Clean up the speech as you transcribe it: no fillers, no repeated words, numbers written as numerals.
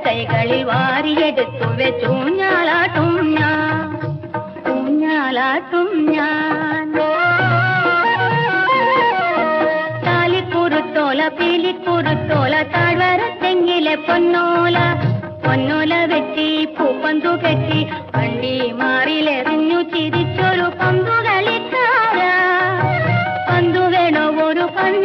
കൈകളിൽ വാരിയെടുത്തു വെച്ചൂഞ്ഞാലാട്ടും ഞാൻ ഊഞ്ഞാലാട്ടും ഞാൻ താലിക്കുറുത്തോല പീലിക്കുറുത്തോല താഴ്വര തെങ്ങിലെ പൊന്നോല പൊന്നോല വെട്ടി പൂപ്പന്തു കെട്ടി വണ്ടി മാറിലെ